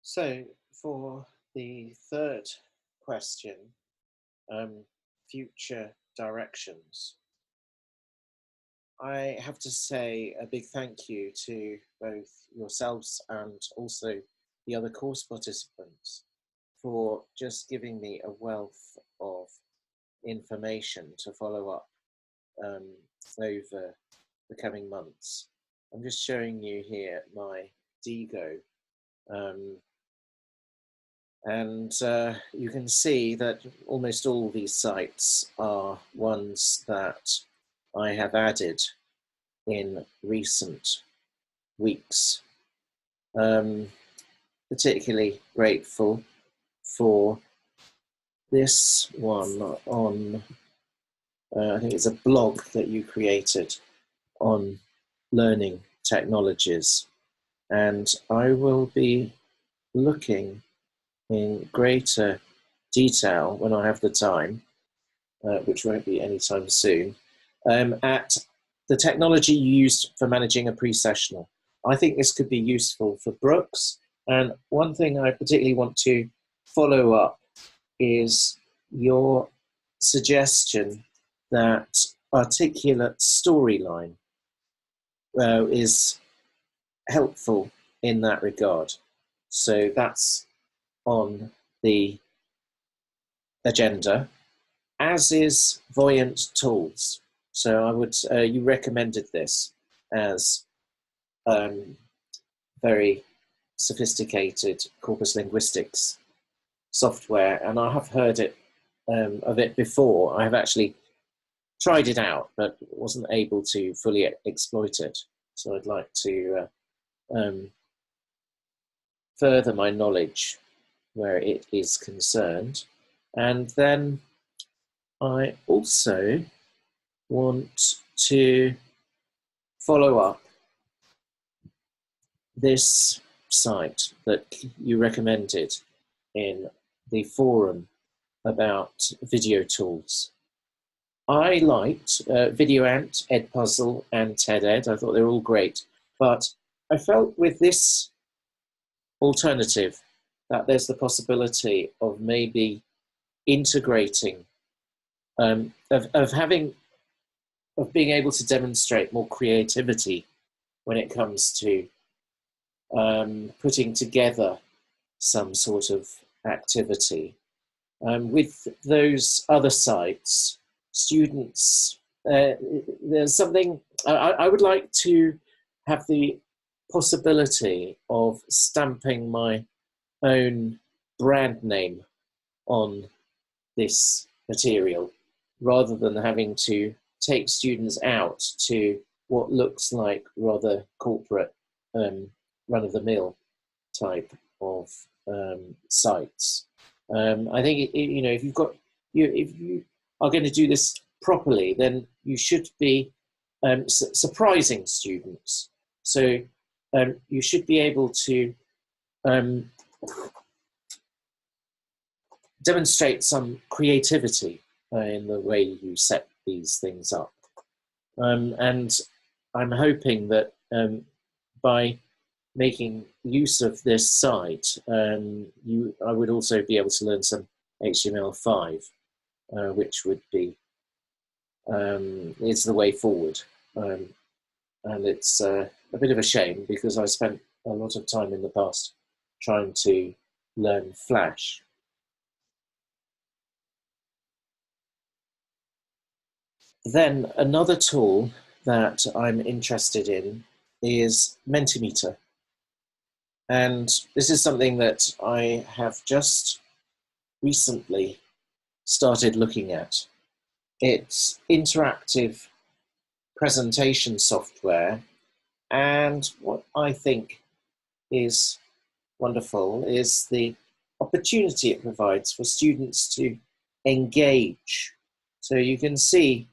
So for the third question, um, future directions, I have to say a big thank you to both yourselves and also the other course participants for just giving me a wealth of information to follow up um, over the coming months. I'm just showing you here my Digo. Um, And you can see that almost all these sites are ones that I have added in recent weeks. Um, Particularly grateful for this one on, I think it's a blog that you created on learning technologies. And I will be looking in greater detail when I have the time, which won't be anytime soon, at the technology used for managing a pre-sessional. I think this could be useful for Brooks. And one thing I particularly want to follow up is your suggestion that articulate storyline is helpful in that regard. So that's on the agenda, as is Voyant Tools. So I would, you recommended this as very sophisticated corpus linguistics software, and I have heard of it before. I have actually tried it out, but wasn't able to fully exploit it. So I'd like to further my knowledge where it is concerned. And then I also want to follow up this site that you recommended in the forum about video tools. I liked VideoAnt, Edpuzzle, and TED-Ed. I thought they were all great. But I felt with this alternative that there's the possibility of maybe integrating, of being able to demonstrate more creativity when it comes to putting together some sort of activity. With those other sites, students, there's something, I would like to have the possibility of stamping my own brand name on this material, rather than having to take students out to what looks like rather corporate, run-of-the-mill type of sites. I think if if you are going to do this properly, then you should be surprising students. So you should be able to demonstrate some creativity in the way you set these things up. And I'm hoping that by making use of this site, I would also be able to learn some HTML5, which would be is the way forward. And it's a bit of a shame because I spent a lot of time in the past trying to learn Flash. Then another tool that I'm interested in is Mentimeter. And this is something that I have just recently started looking at. It's interactive presentation software, and what I think is wonderful is the opportunity it provides for students to engage. So you can see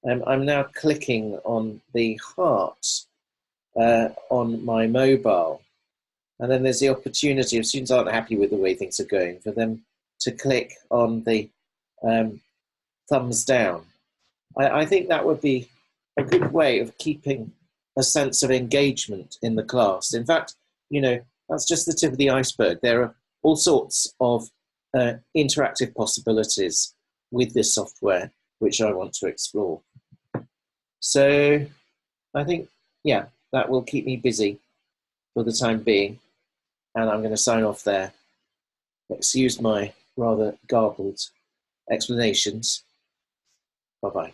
I'm now clicking on the heart on my mobile, and then there's the opportunity, if students aren't happy with the way things are going, for them to click on the thumbs down. I think that would be a good way of keeping a sense of engagement in the class. In fact, That's just the tip of the iceberg. There are all sorts of interactive possibilities with this software, which I want to explore. So I think, yeah, that will keep me busy for the time being. And I'm going to sign off there. Excuse my rather garbled explanations. Bye-bye.